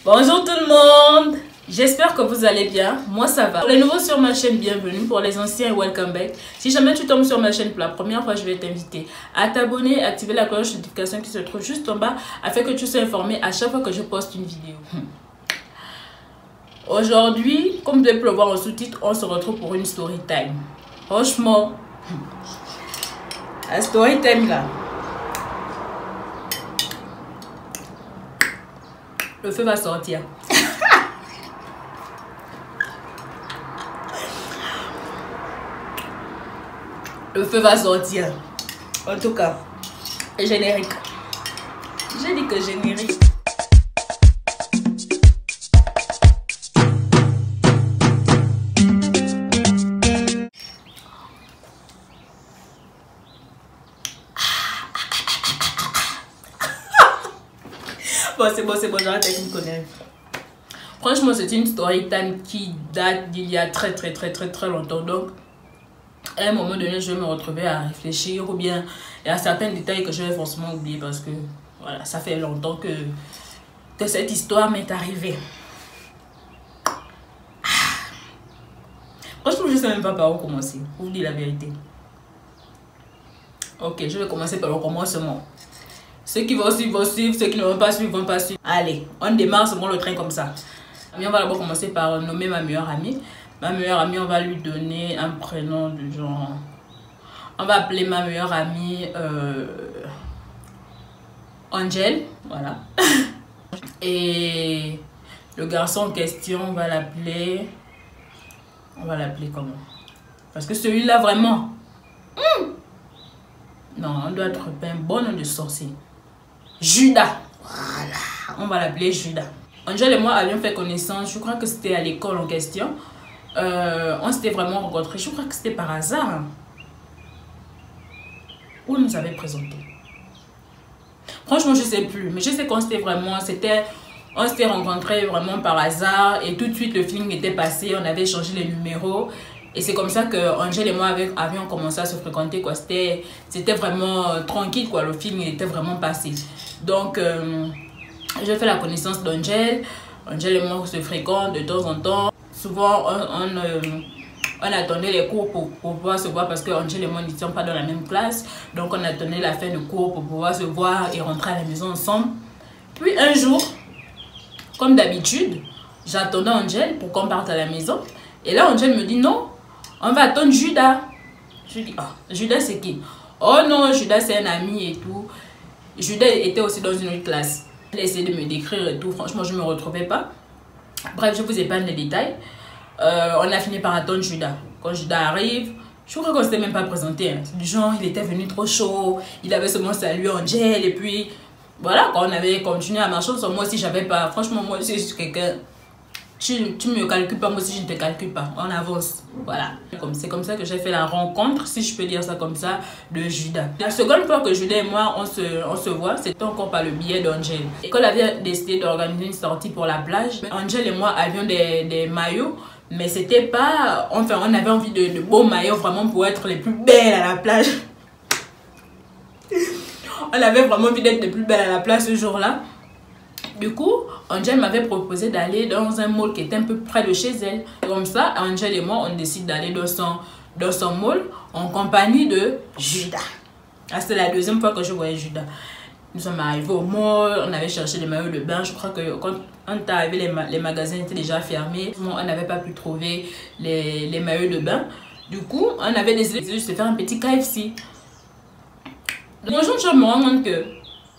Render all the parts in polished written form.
Bonjour tout le monde, j'espère que vous allez bien, moi ça va. Pour les nouveaux sur ma chaîne, bienvenue, pour les anciens, welcome back. Si jamais tu tombes sur ma chaîne pour la première fois, je vais t'inviter à t'abonner, activer la cloche de notification qui se trouve juste en bas afin que tu sois informé à chaque fois que je poste une vidéo. Aujourd'hui, comme vous pouvez le voir en sous-titre, on se retrouve pour une story time. Franchement, la story time là, le feu va sortir. Le feu va sortir. En tout cas, générique. J'ai dit que générique. Bon, c'est bon, j'arrête avec une connerie. Franchement, c'est une story time qui date d'il y a très longtemps. Donc, à un moment donné, je vais me retrouver à réfléchir ou bien il y a certains détails que je vais forcément oublier parce que voilà, ça fait longtemps que cette histoire m'est arrivée. Franchement, je ne sais même pas par où commencer. Pour vous dire la vérité. Ok, je vais commencer par le commencement. Ceux qui vont suivre, vont suivre. Ceux qui ne vont pas suivre, vont pas suivre. Allez, on démarre seulement le train comme ça. On va d'abord commencer par nommer ma meilleure amie. Ma meilleure amie, on va lui donner un prénom du genre... On va appeler ma meilleure amie Angel. Voilà. Et le garçon en question, on va l'appeler... On va l'appeler comment? Parce que celui-là, vraiment... Non, on doit être un bon nom de sorcier. Judas. Voilà. On va l'appeler Judas. Angel et moi avions fait connaissance, je crois que c'était à l'école en question. On s'était vraiment rencontrés, je crois que c'était par hasard. Où nous avait présenté. Franchement, je ne sais plus. Mais je sais qu'on s'était vraiment... On s'était rencontrés vraiment par hasard. Et tout de suite, le feeling était passé. On avait échangé les numéros. Et c'est comme ça que Angel et moi avions commencé à se fréquenter. C'était vraiment tranquille, quoi. Le feeling était vraiment passé. Donc, j'ai fait la connaissance d'Angel. Angel et moi se fréquentent de temps en temps. Souvent, on attendait les cours pour pouvoir se voir parce que Angel et moi n'étions pas dans la même classe. Donc, on attendait la fin de cours pour pouvoir se voir et rentrer à la maison ensemble. Puis, un jour, comme d'habitude, j'attendais Angel pour qu'on parte à la maison. Et là, Angel me dit non, on va attendre Judas. Je dis, ah, Judas c'est qui? Oh non, Judas c'est un ami et tout. Judas était aussi dans une autre classe. Elle a essayé de me décrire et tout. Franchement, je ne me retrouvais pas. Bref, je vous épargne les détails. On a fini par attendre Judas. Quand Judas arrive, je crois qu'on ne s'était même pas présenté. Hein. Du genre, il était venu trop chaud. Il avait seulement salué Angel. Et puis, voilà, quand on avait continué à marcher, moi aussi, j'avais pas. Franchement, moi aussi, je suis quelqu'un. Tu ne me calcules pas, moi aussi, je ne te calcule pas. On avance. Voilà. C'est comme ça que j'ai fait la rencontre, si je peux dire ça comme ça, de Judas. La seconde fois que Judas et moi, on se voit, c'était encore par le biais d'Angel. L'école avait décidé d'organiser une sortie pour la plage. Angel et moi avions des maillots. Mais c'était pas... Enfin, on avait envie de beaux maillots vraiment pour être les plus belles à la plage. On avait vraiment envie d'être les plus belles à la plage ce jour-là. Du coup, Angel m'avait proposé d'aller dans un mall qui était un peu près de chez elle. Comme ça, Angel et moi, on décide d'aller dans son mall en compagnie de Judas. C'était la deuxième fois que je voyais Judas. Nous sommes arrivés au mall, on avait cherché les maillots de bain. Je crois que quand on est arrivé, les magasins étaient déjà fermés. On n'avait pas pu trouver les maillots de bain. Du coup, on avait décidé de se faire un petit KFC. Bonjour, je me rends compte qu'il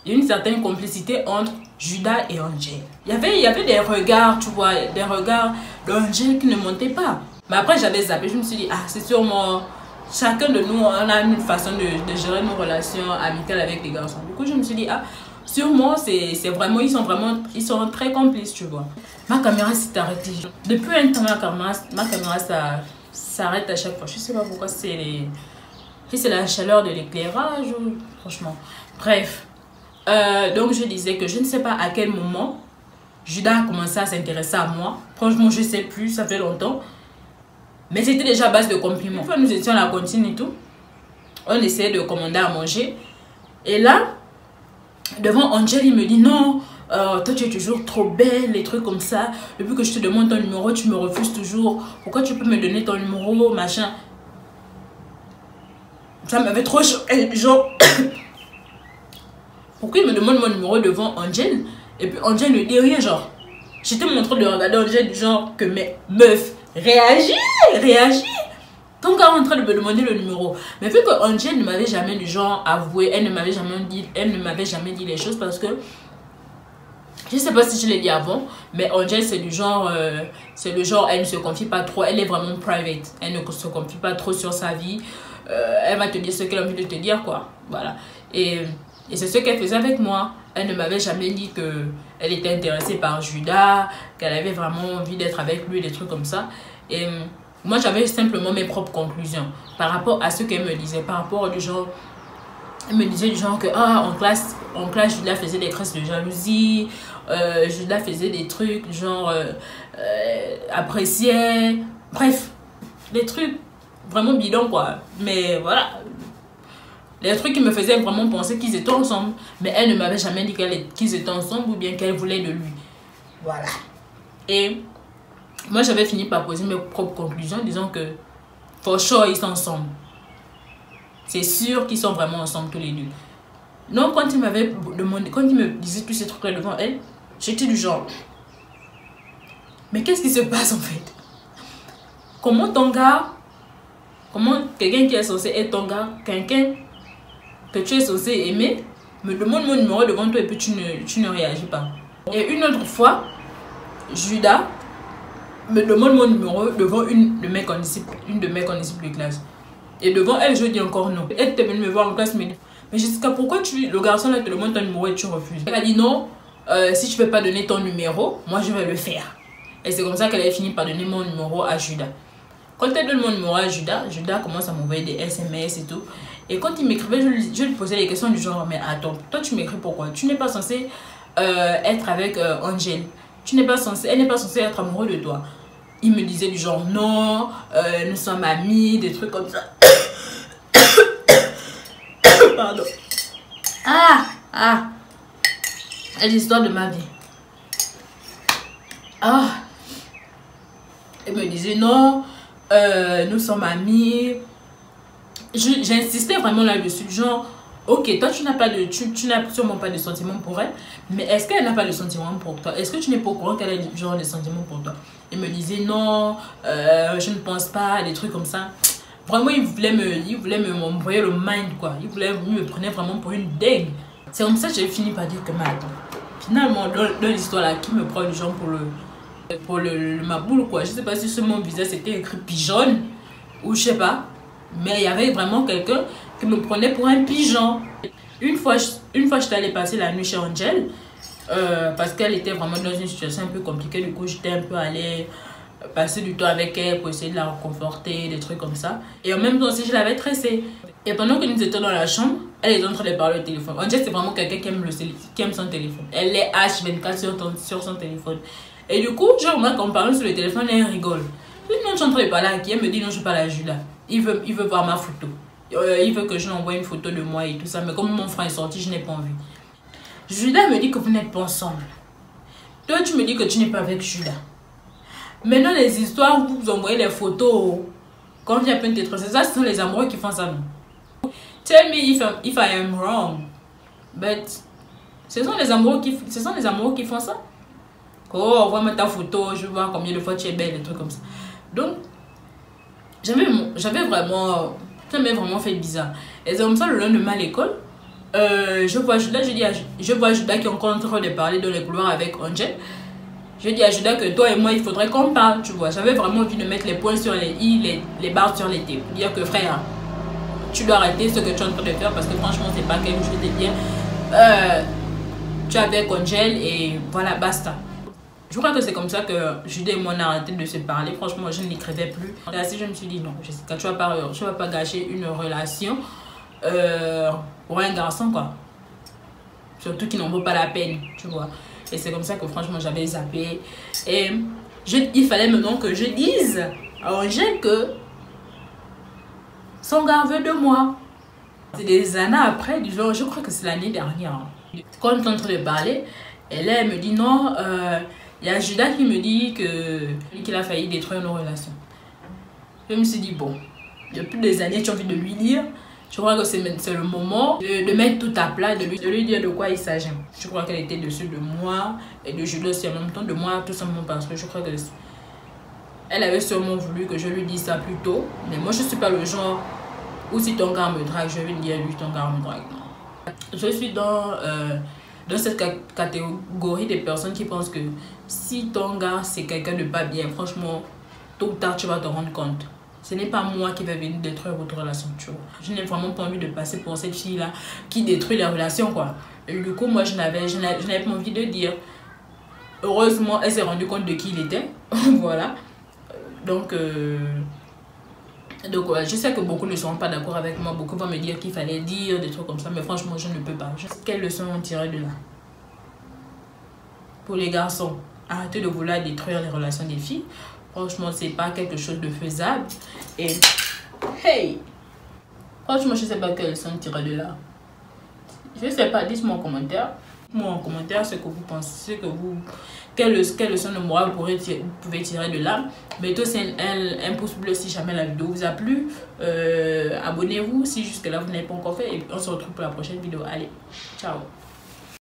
y a une certaine complicité entre Judas et Angel. Il y avait des regards, tu vois, des regards d'Angel qui ne montaient pas. Mais après, j'avais zappé. Je me suis dit, ah, c'est sûrement... Chacun de nous, on a une façon de gérer nos relations amicales avec les garçons. Du coup, je me suis dit, ah, sûrement, c'est vraiment, ils sont très complices, tu vois. Ma caméra s'est arrêtée. Depuis un temps, ma caméra s'arrête à chaque fois. Je sais pas pourquoi c'est la chaleur de l'éclairage ou... Franchement. Bref. Donc, je disais que je ne sais pas à quel moment Judas a commencé à s'intéresser à moi. Franchement, je ne sais plus, ça fait longtemps. Mais c'était déjà à base de compliments. Une fois, nous étions à la cantine et tout. On essayait de commander à manger. Et là, devant Angel, il me dit non, toi tu es toujours trop belle, les trucs comme ça. Depuis que je te demande ton numéro, tu me refuses toujours. Pourquoi tu peux me donner ton numéro, machin. Ça m'avait trop genre pourquoi il me demande mon numéro devant Angel et puis Angel ne dit rien, genre j'étais en train de regarder Angel du genre que mais meuf réagis ton gars est en train de me demander le numéro. Mais vu que Angel ne m'avait jamais du genre avoué, elle ne m'avait jamais dit les choses, parce que je sais pas si je l'ai dit avant, mais Angel c'est du genre elle ne se confie pas trop, elle est vraiment private, elle ne se confie pas trop sur sa vie. Elle va te dire ce qu'elle a envie de te dire, quoi. Voilà. Et c'est ce qu'elle faisait avec moi. Elle ne m'avait jamais dit qu'elle était intéressée par Judas, qu'elle avait vraiment envie d'être avec lui, des trucs comme ça. Et moi, j'avais simplement mes propres conclusions par rapport à ce qu'elle me disait. Par rapport du genre, elle me disait du genre que en classe, Judas faisait des crises de jalousie. Judas faisait des trucs genre appréciait. Bref, des trucs vraiment bidon, quoi. Mais voilà, les trucs qui me faisaient vraiment penser qu'ils étaient ensemble, mais elle ne m'avait jamais dit qu'ils étaient ensemble ou bien qu'elle voulait de lui. Voilà. Et moi j'avais fini par poser mes propres conclusions, disant que for sure ils sont ensemble, c'est sûr qu'ils sont vraiment ensemble tous les deux. Donc quand il m'avait demandé, quand il me disait tous ces trucs là devant elle, j'étais du genre mais qu'est-ce qui se passe en fait? Comment ton gars, comment quelqu'un qui est censé être ton gars, quelqu'un que tu es censé aimer, me demande mon numéro devant toi et puis tu ne réagis pas. Et une autre fois, Judas me demande mon numéro devant une de mes condisciples de classe. Et devant elle, je dis encore non. Elle était venue me voir en classe, me dit mais Jessica, pourquoi le garçon là te demande ton numéro et tu refuses? Elle a dit non, si tu ne peux pas donner ton numéro, moi je vais le faire. Et c'est comme ça qu'elle avait fini par donner mon numéro à Judas. Quand elle donne mon numéro à Judas, Judas commence à m'envoyer des SMS et tout. Et quand il m'écrivait, je lui posais des questions du genre, mais attends, toi tu m'écris pourquoi? Tu n'es pas censé être avec Angel. Elle n'est pas censée être amoureux de toi. Il me disait du genre, non, nous sommes amis, des trucs comme ça. Pardon. C'est l'histoire de ma vie. Elle me disait non, nous sommes amis. J'insistais vraiment là-dessus, genre ok, toi tu n'as sûrement pas de sentiments pour elle, mais est-ce qu'elle n'a pas de sentiments pour toi? Est-ce que tu n'es pas au courant qu'elle a genre des sentiments pour toi? Elle me disait non, je ne pense pas, des trucs comme ça. Vraiment il voulait m'envoyer le mind, quoi. Il me prenait vraiment pour une dingue. C'est comme ça que j'ai fini par dire que mais attends, finalement dans l'histoire là, qui me prend du genre pour ma boule, quoi. Je sais pas si sur mon visage c'était écrit pigeon ou je sais pas, mais il y avait vraiment quelqu'un qui me prenait pour un pigeon. Une fois j'étais allée passer la nuit chez Angel, parce qu'elle était vraiment dans une situation un peu compliquée. Du coup j'étais un peu allée passer du temps avec elle pour essayer de la réconforter, des trucs comme ça. Et en même temps aussi je l'avais tressée. Et pendant que nous étions dans la chambre, elle est en train de parler au téléphone. Angel c'est vraiment quelqu'un qui aime son téléphone. Elle est H24 sur son téléphone. Et du coup, je remarque qu'en parlant sur le téléphone, elle rigole. Puis non, je suis en train de parler à qui? Elle me dit non, je parle à Judas. Il veut voir ma photo. Il veut que je lui envoie une photo de moi et tout ça. Mais comme mon frère est sorti, je n'ai pas envie. Judas me dit que vous n'êtes pas ensemble. Toi, tu me dis que tu n'es pas avec Judas. Maintenant, les histoires où vous envoyez les photos, quand il y a plein de tétros, c'est ça, ce sont les amoureux qui font ça, non? Tell me if I am wrong. But, ce sont les amoureux qui font ça. Oh, envoie-moi ta photo, je veux voir combien de fois tu es belle, des trucs comme ça. Donc, j'avais vraiment fait bizarre. Et c'est comme ça, le lendemain à l'école, je vois Judas qui est encore en train de parler dans les couloirs avec Angel. Je dis à Judas que toi et moi, il faudrait qu'on parle, tu vois. J'avais vraiment envie de mettre les points sur les i, les barres sur les t. Pour dire que frère, tu dois arrêter ce que tu es en train de faire parce que franchement, c'est pas quelque chose de bien. Tu es avec Angel et voilà, basta. Je crois que c'est comme ça que Judas et moi on a arrêté de se parler. Franchement, je ne l'écrivais plus. Et ainsi, je me suis dit non, Jessica, tu vas pas gâcher une relation pour un garçon, quoi. Surtout qui n'en vaut pas la peine, tu vois. Et c'est comme ça que franchement, j'avais zappé. Et il fallait maintenant que je dise à Angel que son gars veut de moi. C'est des années après, du genre, je crois que c'est l'année dernière. Quand on est en train de parler, Et là, elle me dit non, il y a Judas qui me dit qu'il a failli détruire nos relations. Je me suis dit, bon, depuis des années, tu as envie de lui dire. Je crois que c'est le moment de mettre tout à plat, de lui dire de quoi il s'agit. Je crois qu'elle était dessus de moi et de Judas aussi en même temps, de moi tout simplement parce que je crois que elle avait sûrement voulu que je lui dise ça plus tôt. Mais moi, je ne suis pas le genre où si ton gars me drague, je vais lui dire lui, ton gars me drague. Non. Je suis dans cette catégorie des personnes qui pensent que si ton gars c'est quelqu'un de pas bien, franchement, tôt ou tard, tu vas te rendre compte. Ce n'est pas moi qui vais venir détruire votre relation, tu vois. Je n'ai vraiment pas envie de passer pour cette fille-là qui détruit les relations, quoi. Et du coup, moi, je n'avais pas envie de dire. Heureusement, elle s'est rendue compte de qui il était. Voilà. Donc, ouais, je sais que beaucoup ne seront pas d'accord avec moi. Beaucoup vont me dire qu'il fallait dire des trucs comme ça. Mais franchement, je ne peux pas. Quelle leçon on tirait de là? Pour les garçons, arrêtez de vouloir détruire les relations des filles. Franchement, c'est pas quelque chose de faisable. Et, hey! Franchement, je sais pas quelle leçon tirer de là. Je sais pas, dites-moi en commentaire. Dites-moi en commentaire ce que vous pensez, quelle leçon de morale vous pouvez tirer de là. Mettez aussi un pouce bleu si jamais la vidéo vous a plu. Abonnez-vous si jusque là vous n'avez pas encore fait. Et on se retrouve pour la prochaine vidéo. Allez, ciao!